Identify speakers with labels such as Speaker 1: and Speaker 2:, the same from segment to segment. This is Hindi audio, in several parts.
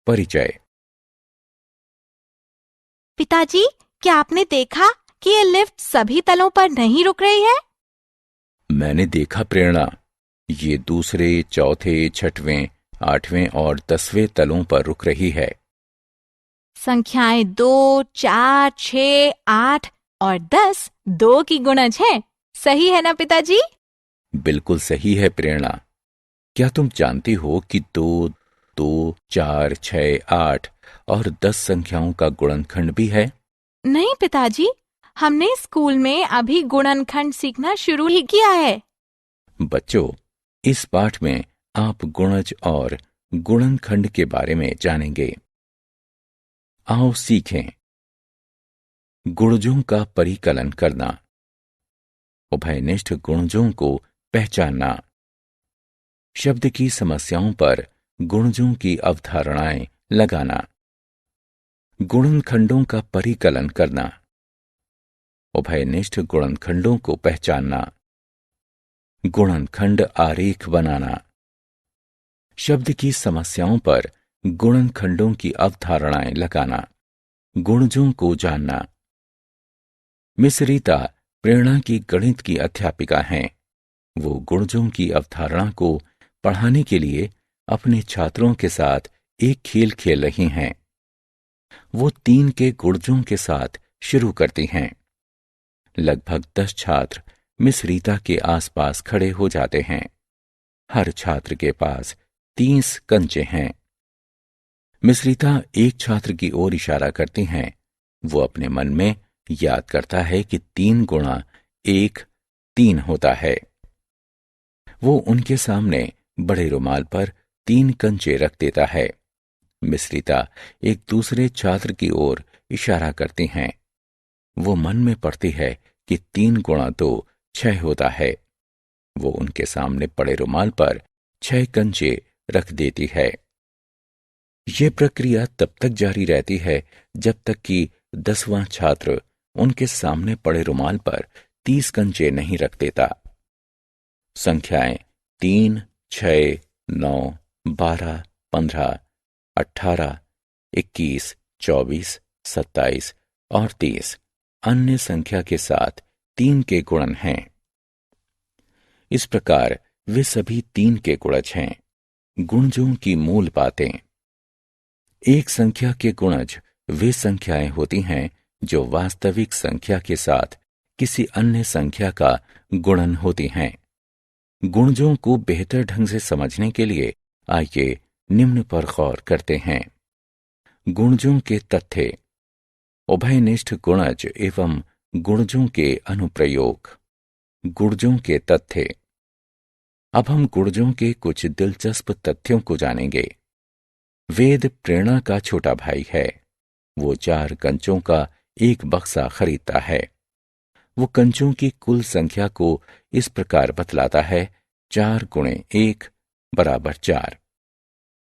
Speaker 1: परिचय।
Speaker 2: पिताजी, क्या आपने देखा कि ये लिफ्ट सभी तलों पर नहीं रुक रही है?
Speaker 1: मैंने देखा प्रेरणा, ये दूसरे, चौथे, छठवें, 8वें और 10वें तलों पर रुक रही है।
Speaker 2: संख्याएं 2, 4, 6, 8 और 10 2 की गुणज है। सही है ना पिताजी?
Speaker 1: बिल्कुल सही है प्रेरणा। क्या तुम जानती हो कि 2, 2, 4, 6, 8 और 10 संख्याओं का गुणनखंड भी है?
Speaker 2: नहीं पिताजी, हमने स्कूल में अभी गुणनखंड सीखना शुरू ही किया है।
Speaker 1: बच्चों, इस पाठ में आप गुणज और गुणनखंड के बारे में जानेंगे। आओ सीखें। गुणजों का परिकलन करना, उभयनिष्ठ गुणजों को पहचानना, शब्द की समस्याओं पर गुणजों की अवधारणाएं लगाना, गुणनखंडों का परिकलन करना, उभयनिष्ठ गुणनखंडों को पहचानना, गुणनखंड आरेख बनाना, शब्द की समस्याओं पर गुणनखंडों की अवधारणाएं लगाना, गुणजों को जानना। मिस रीता प्रेरणा की गणित की अध्यापिका हैं। वो गुणजों की अवधारणा को पढ़ाने के लिए अपने छात्रों के साथ एक खेल खेल रही हैं। वो 3 के गुणजों के साथ शुरू करती हैं। लगभग 10 छात्र मिस रीता के आसपास खड़े हो जाते हैं। हर छात्र के पास 30 कंचे हैं। मिस रीता एक छात्र की ओर इशारा करती हैं। वो अपने मन में याद करता है कि 3 गुणा 1 3 होता है। वो उनके सामने बड़े रुमाल पर 3 कंचे रख देता है। मिस रीता एक दूसरे छात्र की ओर इशारा करती हैं। वो मन में पढ़ती है कि 3 गुणा 2 6 होता है। वो उनके सामने पड़े रुमाल पर 6 कंचे रख देती है। ये प्रक्रिया तब तक जारी रहती है जब तक कि 10वां छात्र उनके सामने पड़े रुमाल पर 30 कंचे नहीं रख देता। संख्याएं 3, 6, 9, 12, 15, 18, 21, 24, 27 और 30 अन्य संख्या के साथ 3 के गुणन हैं। इस प्रकार वे सभी 3 के गुणज हैं। गुणजों की मूल बातें। एक संख्या के गुणज वे संख्याएं होती हैं जो वास्तविक संख्या के साथ किसी अन्य संख्या का गुणन होती हैं। गुणजों को बेहतर ढंग से समझने के लिए आइए निम्न पर गौर करते हैं। गुणजों के तथ्य, उभयनिष्ठ गुणज एवं गुणजों के अनुप्रयोग। गुणजों के तथ्य। अब हम गुणजों के कुछ दिलचस्प तथ्यों को जानेंगे। वेद प्रेरणा का छोटा भाई है। वो 4 कंचों का एक बक्सा खरीदता है। वो कंचों की कुल संख्या को इस प्रकार बतलाता है: 4 गुणे 1 बराबर 4।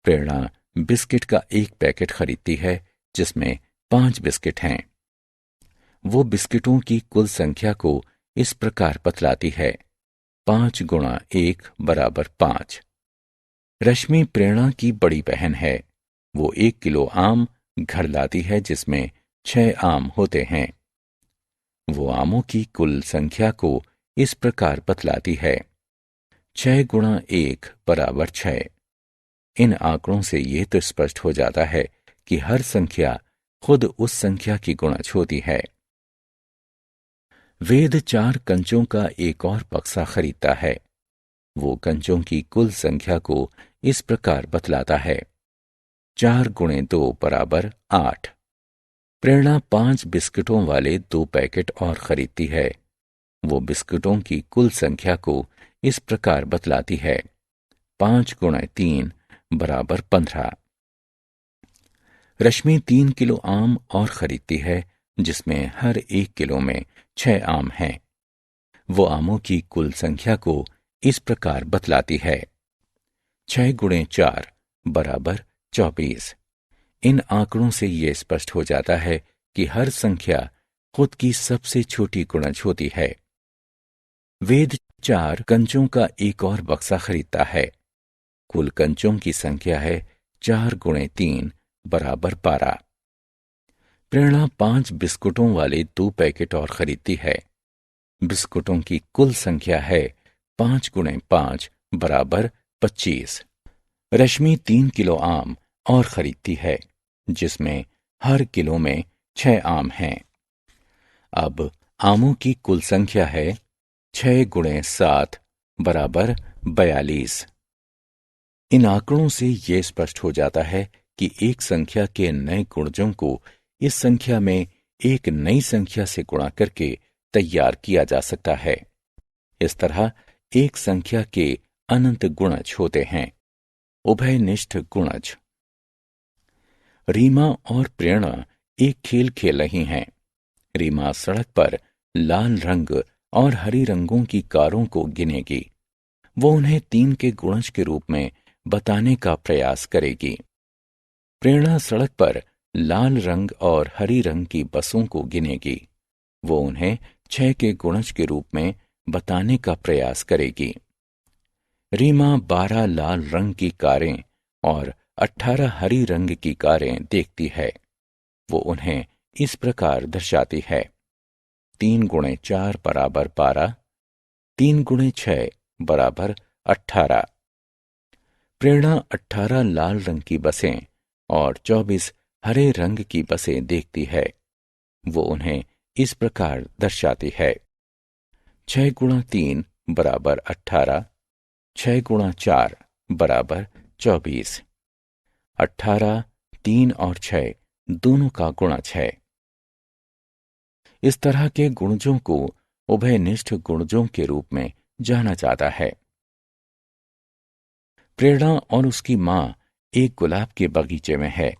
Speaker 1: प्रेरणा बिस्किट का एक पैकेट खरीदती है जिसमें 5 बिस्किट हैं। वो बिस्किटों की कुल संख्या को इस प्रकार बतलाती है: 5 गुणा 1 बराबर 5। रश्मि प्रेरणा की बड़ी बहन है। वो 1 किलो आम घर लाती है जिसमें 6 आम होते हैं। वो आमों की कुल संख्या को इस प्रकार बतलाती है: 6 गुणा 1 बराबर 6। इन आंकड़ों से यह तो स्पष्ट हो जाता है कि हर संख्या खुद उस संख्या की गुणज होती है। वेद 4 कंचों का एक और बक्सा खरीदता है। वो कंचों की कुल संख्या को इस प्रकार बतलाता है: 4 गुणे 2 बराबर 8। प्रेरणा 5 बिस्किटों वाले 2 पैकेट और खरीदती है। वो बिस्किटों की कुल संख्या को इस प्रकार बतलाती है: 5 गुणे 3 बराबर 15। रश्मि 3 किलो आम और खरीदती है जिसमें हर 1 किलो में 6 आम हैं। वो आमों की कुल संख्या को इस प्रकार बतलाती है: 6 गुणे 4 बराबर 24। इन आंकड़ों से यह स्पष्ट हो जाता है कि हर संख्या खुद की सबसे छोटी गुणज होती है। वेद 4 कंचों का एक और बक्सा खरीदता है। कुल कंचों की संख्या है 4 गुणे 3 बराबर 12। प्रेरणा 5 बिस्कुटों वाले 2 पैकेट और खरीदती है। बिस्कुटों की कुल संख्या है 5 गुणे 5 बराबर 25। रश्मि 3 किलो आम और खरीदती है, जिसमें हर किलो में 6 आम हैं। अब आमों की कुल संख्या है 6 गुणे 7 बराबर 42। इन आंकड़ों से ये स्पष्ट हो जाता है कि एक संख्या के नए गुणजों को इस संख्या में एक नई संख्या से गुणा करके तैयार किया जा सकता है। इस तरह एक संख्या के अनंत गुणज होते हैं, उभयनिष्ठ गुणज। रीमा और प्रेरणा एक खेल खेल रही हैं। रीमा सड़क पर लाल रंग और हरी रंगों की कारों को गिनेगी। वो उन्हें 3 के गुणज के रूप में बताने का प्रयास करेगी। प्रेरणा सड़क पर लाल रंग और हरी रंग की बसों को गिनेगी। वो उन्हें 6 के गुणज के रूप में बताने का प्रयास करेगी। रीमा 12 लाल रंग की कारें और 18 हरी रंग की कारें देखती है। वो उन्हें इस प्रकार दर्शाती है: 3 गुणे 4 बराबर 12, 3 गुणे 6 बराबर 18। प्रेरणा 18 लाल रंग की बसें और 24 हरे रंग की बसें देखती है। वो उन्हें इस प्रकार दर्शाती है: 6 गुणा 3 बराबर 18, 6 गुणा 4 बराबर 24। 18, 3 और 6 दोनों का गुणज है। इस तरह के गुणजों को उभयनिष्ठ गुणजों के रूप में जाना जाता है। प्रेरणा और उसकी मां एक गुलाब के बगीचे में है।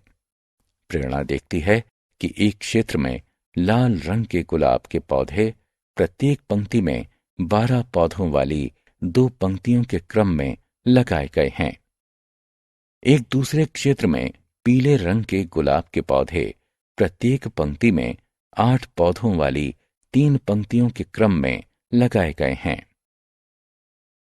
Speaker 1: प्रेरणा देखती है कि एक क्षेत्र में लाल रंग के गुलाब के पौधे प्रत्येक पंक्ति में 12 पौधों वाली 2 पंक्तियों के क्रम में लगाए गए हैं। एक दूसरे क्षेत्र में पीले रंग के गुलाब के पौधे प्रत्येक पंक्ति में 8 पौधों वाली 3 पंक्तियों के क्रम में लगाए गए हैं।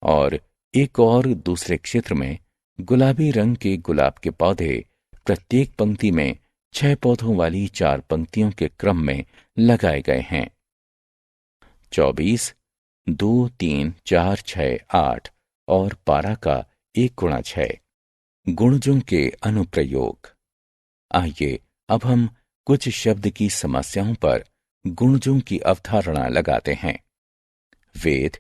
Speaker 1: और एक और दूसरे क्षेत्र में गुलाबी रंग के गुलाब के पौधे प्रत्येक पंक्ति में 6 पौधों वाली 4 पंक्तियों के क्रम में लगाए गए हैं। 24, 2, 3, 4, 6, 8 और 12 का एक गुणज है। गुणजों के अनुप्रयोग। आइए अब हम कुछ शब्द की समस्याओं पर गुणजों की अवधारणा लगाते हैं। वेद,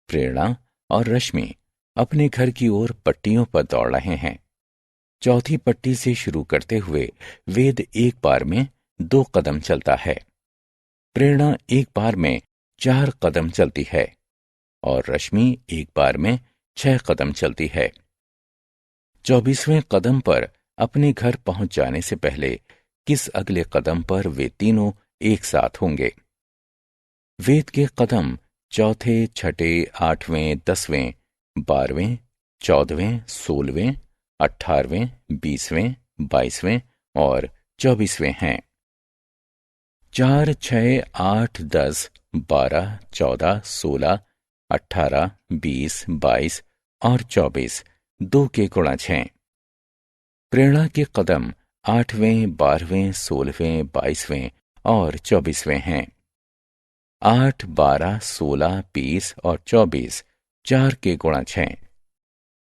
Speaker 1: प्रेरणा और रश्मि अपने घर की ओर पट्टियों पर दौड़ रहे हैं। चौथी पट्टी से शुरू करते हुए वेद एक बार में 2 कदम चलता है। प्रेरणा एक बार में 4 कदम चलती है और रश्मि एक बार में 6 कदम चलती है। 24वें कदम पर अपने घर पहुंच जाने से पहले किस अगले कदम पर वे तीनों एक साथ होंगे? वेद के कदम चौथे, छठे, 8वें, 10वें, 12वें, 14वें, 16वें, 18वें, 20वें, 22वें और 24वें हैं। 4, 6, 8, 10, 12, 14, 16, 18, 20, 22 और 24 2 के गुणज हैं। प्रेरणा के कदम 8वें, 12वें, 16वें, 22वें और 24वें हैं। 8, 12, 16, 20 और 24 4 के गुणज हैं।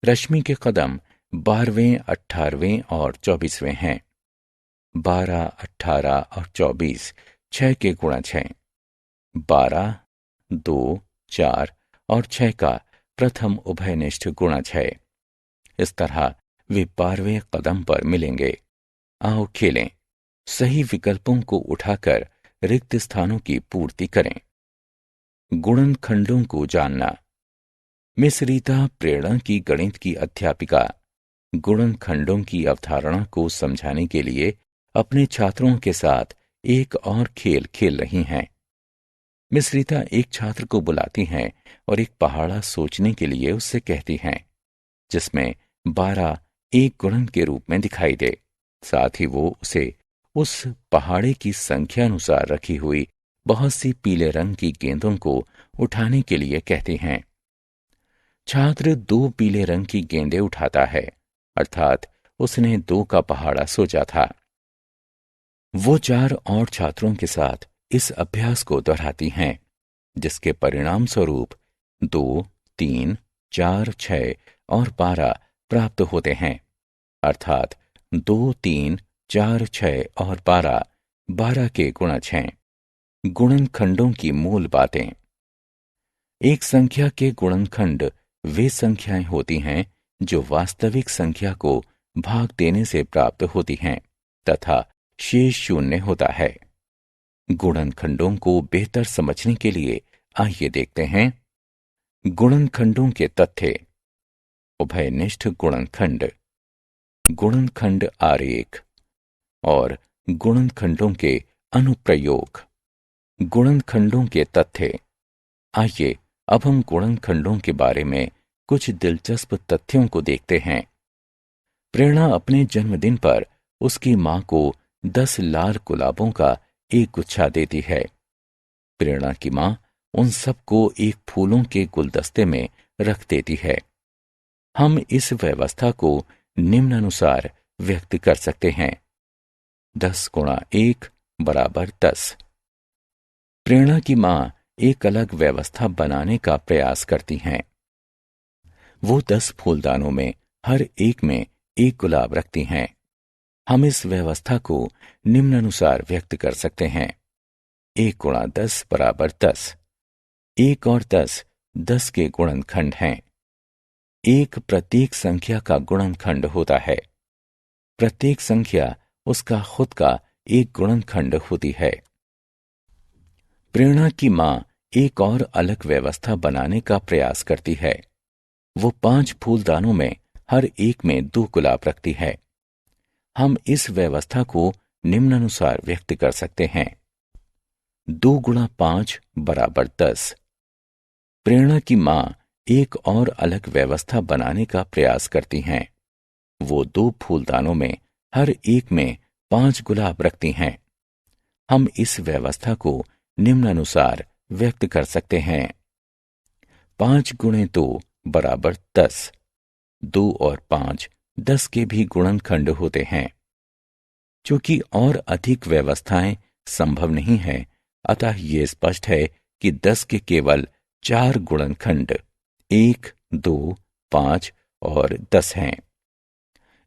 Speaker 1: रश्मि के कदम 12वें, 18वें और 24वें हैं। 12, 18 और 24 6 के गुणज हैं। 12, 2, 4 और 6 का प्रथम उभयनिष्ठ गुणज है। इस तरह वे 12वें कदम पर मिलेंगे। आओ खेलें। सही विकल्पों को उठाकर रिक्त स्थानों की पूर्ति करें। गुणनखंडों को जानना। मिस रीता प्रेरणा की गणित की अध्यापिका गुणनखंडों की अवधारणा को समझाने के लिए अपने छात्रों के साथ एक और खेल खेल रही हैं। मिस रीता एक छात्र को बुलाती हैं और एक पहाड़ा सोचने के लिए उससे कहती हैं, जिसमें 12 एक गुणन के रूप में दिखाई दे। साथ ही वो उसे उस पहाड़े की संख्या अनुसार रखी हुई बहुत सी पीले रंग की गेंदों को उठाने के लिए कहते हैं। छात्र 2 पीले रंग की गेंदें उठाता है, अर्थात उसने 2 का पहाड़ा सोचा था। वो 4 और छात्रों के साथ इस अभ्यास को दोहराती हैं, जिसके परिणाम स्वरूप 2, 3, 4, 6 और 12 प्राप्त होते हैं। अर्थात 2, 3, 4, 6 और 12 12 के गुणज हैं। गुणनखंडों की मूल बातें। एक संख्या के गुणनखंड वे संख्याएं होती हैं जो वास्तविक संख्या को भाग देने से प्राप्त होती हैं तथा शेष शून्य होता है। गुणनखंडों को बेहतर समझने के लिए आइए देखते हैं गुणनखंडों के तथ्य। उभयनिष्ठ गुणनखंड, गुणनखंड आरेख और गुणनखंडों के अनुप्रयोग। गुणनखंडों के तथ्य। आइए अब हम गुणनखंडों के बारे में कुछ दिलचस्प तथ्यों को देखते हैं। प्रेरणा अपने जन्मदिन पर उसकी मां को 10 लाल गुलाबों का एक गुच्छा देती है। प्रेरणा की मां उन सबको एक फूलों के गुलदस्ते में रख देती है। हम इस व्यवस्था को निम्नानुसार व्यक्त कर सकते हैं। 10 गुणा 1 बराबर 10। प्रेरणा की मां एक अलग व्यवस्था बनाने का प्रयास करती हैं। वो 10 फूलदानों में हर एक में एक गुलाब रखती हैं। हम इस व्यवस्था को निम्नानुसार व्यक्त कर सकते हैं। 1 गुणा 10 बराबर 10। 1 और 10 10 के गुणनखंड हैं। 1 प्रत्येक संख्या का गुणनखंड होता है। प्रत्येक संख्या उसका खुद का एक गुणनखंड होती है। प्रेरणा की मां एक और अलग व्यवस्था बनाने का प्रयास करती है। वो 5 फूलदानों में हर एक में 2 गुलाब रखती है। हम इस व्यवस्था को निम्नानुसार व्यक्त कर सकते हैं। 2 गुणा 5 बराबर 10। प्रेरणा की मां एक और अलग व्यवस्था बनाने का प्रयास करती हैं। वो 2 फूलदानों में हर एक में 5 गुलाब रखती हैं। हम इस व्यवस्था को निम्नानुसार व्यक्त कर सकते हैं। 5 गुणे 2 बराबर 10। 2 और 5 10 के भी गुणनखंड होते हैं। चूंकि और अधिक व्यवस्थाएं संभव नहीं है, अतः ये स्पष्ट है कि 10 के केवल 4 गुणनखंड 1, 2, 5 और 10 हैं।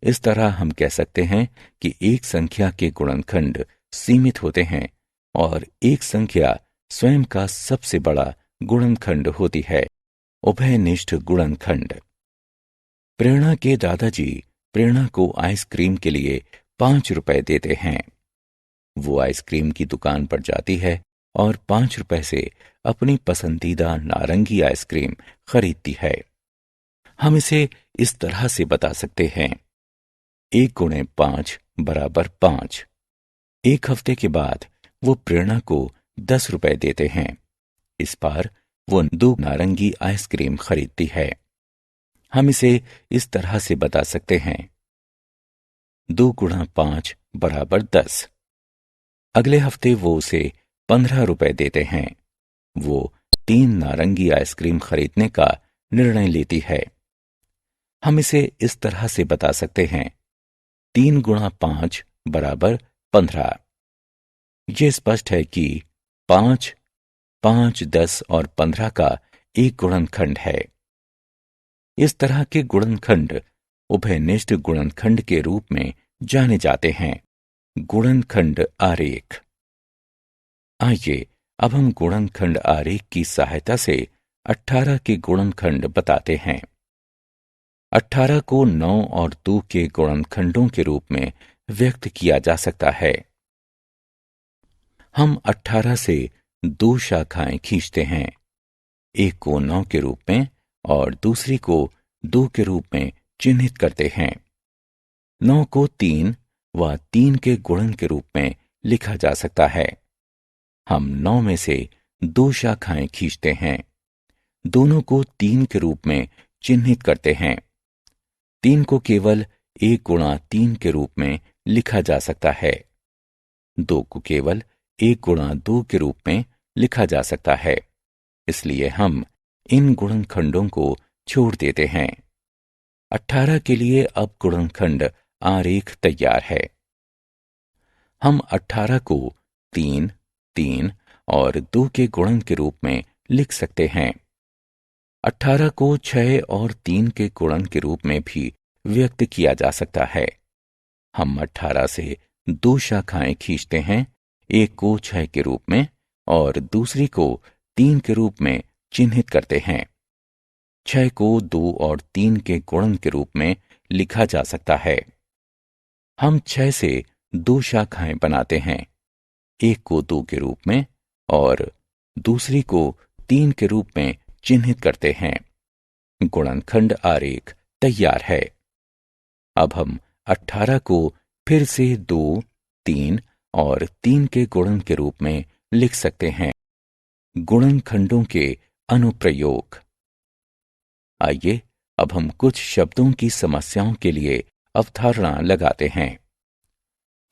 Speaker 1: इस तरह हम कह सकते हैं कि एक संख्या के गुणनखंड सीमित होते हैं और एक संख्या स्वयं का सबसे बड़ा गुणनखंड होती है। उभयनिष्ठ गुणनखंड। प्रेरणा के दादाजी प्रेरणा को आइसक्रीम के लिए 5 रुपए देते हैं। वो आइसक्रीम की दुकान पर जाती है और 5 रुपए से अपनी पसंदीदा नारंगी आइसक्रीम खरीदती है। हम इसे इस तरह से बता सकते हैं। 1 गुणे 5 बराबर 5। 1 हफ्ते के बाद वो प्रेरणा को 10 रुपए देते हैं। इस बार वो 2 नारंगी आइसक्रीम खरीदती है। हम इसे इस तरह से बता सकते हैं। 2 गुणा 5 बराबर 10। अगले हफ्ते वो उसे 15 रुपए देते हैं। वो 3 नारंगी आइसक्रीम खरीदने का निर्णय लेती है। हम इसे इस तरह से बता सकते हैं। 3 गुणा 5 बराबर 15। ये स्पष्ट है कि 5, 5, 10 और 15 का एक गुणनखंड है। इस तरह के गुणनखंड उभयनिष्ठ गुणनखंड के रूप में जाने जाते हैं। गुणनखंड आरेख। आइए अब हम गुणनखंड आरेख की सहायता से 18 के गुणनखंड बताते हैं। 18 को 9 और 2 के गुणनखंडों के रूप में व्यक्त किया जा सकता है। हम 18 से 2 शाखाएं खींचते हैं। एक को 9 के रूप में और दूसरी को 2 के रूप में चिन्हित करते हैं। 9 को 3 व 3 के गुणन के रूप में लिखा जा सकता है। हम 9 में से 2 शाखाएं खींचते हैं। दोनों को 3 के रूप में चिन्हित करते हैं। 3 को केवल 1 गुणा 3 के रूप में लिखा जा सकता है। 2 को केवल 1 गुणा 2 के रूप में लिखा जा सकता है। इसलिए हम इन गुणनखंडों को छोड़ देते हैं। 18 के लिए अब गुणनखंड आरेख तैयार है। हम 18 को 3, 3 और 2 के गुणन के रूप में लिख सकते हैं। 18 को 6 और 3 के गुणन के रूप में भी व्यक्त किया जा सकता है। हम 18 से 2 शाखाएं खींचते हैं, एक को 6 के रूप में और दूसरी को 3 के रूप में चिन्हित करते हैं। 6 को 2 और 3 के गुणन के रूप में लिखा जा सकता है। हम 6 से 2 शाखाएं बनाते हैं, एक को 2 के रूप में और दूसरी को 3 के रूप में चिन्हित करते हैं। गुणनखंड आरेख तैयार है। अब हम 18 को फिर से 2, 3 और 3 के गुणन के रूप में लिख सकते हैं। गुणनखंडों के अनुप्रयोग। आइए अब हम कुछ शब्दों की समस्याओं के लिए अवधारणा लगाते हैं।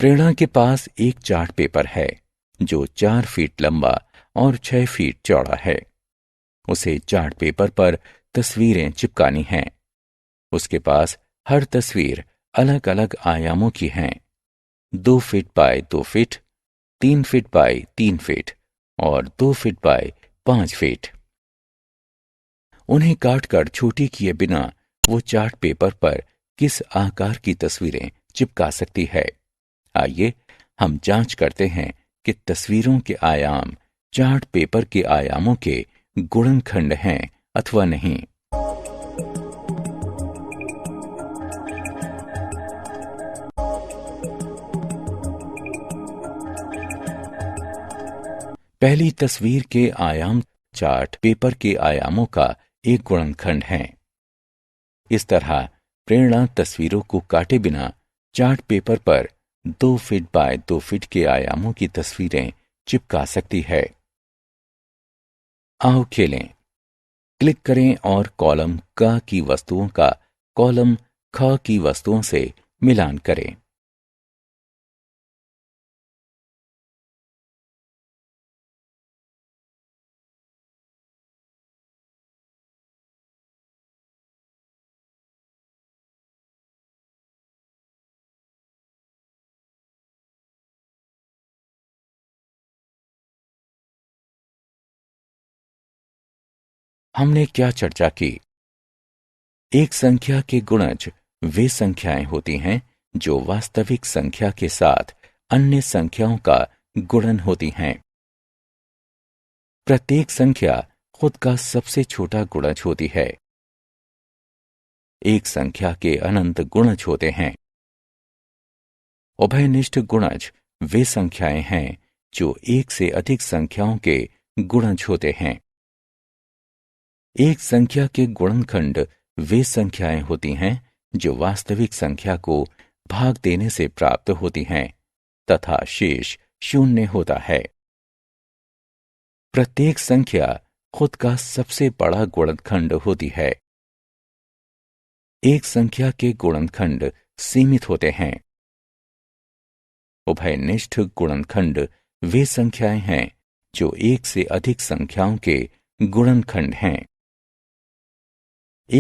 Speaker 1: प्रेरणा के पास एक चार्ट पेपर है जो 4 फीट लंबा और 6 फीट चौड़ा है। उसे चार्ट पेपर पर तस्वीरें चिपकानी हैं। उसके पास हर तस्वीर अलग अलग आयामों की हैं, 2 feet by 2 feet, 3 feet by 3 feet और 2 फीट बाय 5 फीट। उन्हें काटकर छोटी किए बिना वो चार्ट पेपर पर किस आकार की तस्वीरें चिपका सकती है। आइए हम जांच करते हैं कि तस्वीरों के आयाम चार्ट पेपर के आयामों के गुणनखंड हैं अथवा नहीं। पहली तस्वीर के आयाम चार्ट पेपर के आयामों का एक गुणनखंड है। इस तरह प्रेरणा तस्वीरों को काटे बिना चार्ट पेपर पर 2 फीट बाय 2 फीट के आयामों की तस्वीरें चिपका सकती है। आओ खेलें। क्लिक करें और कॉलम क की वस्तुओं का कॉलम ख की वस्तुओं से मिलान करें। हमने क्या चर्चा की? एक संख्या के गुणज वे संख्याएं होती हैं जो वास्तविक संख्या के साथ अन्य संख्याओं का गुणन होती हैं। प्रत्येक संख्या खुद का सबसे छोटा गुणज होती है। एक संख्या के अनंत गुणज होते हैं। उभयनिष्ठ गुणज वे संख्याएं हैं जो एक से अधिक संख्याओं के गुणज होते हैं। एक संख्या के गुणनखंड वे संख्याएं होती हैं जो वास्तविक संख्या को भाग देने से प्राप्त होती हैं तथा शेष 0 होता है। प्रत्येक संख्या खुद का सबसे बड़ा गुणनखंड होती है। एक संख्या के गुणनखंड सीमित होते हैं। उभयनिष्ठ गुणनखंड वे संख्याएं हैं जो एक से अधिक संख्याओं के गुणनखंड हैं।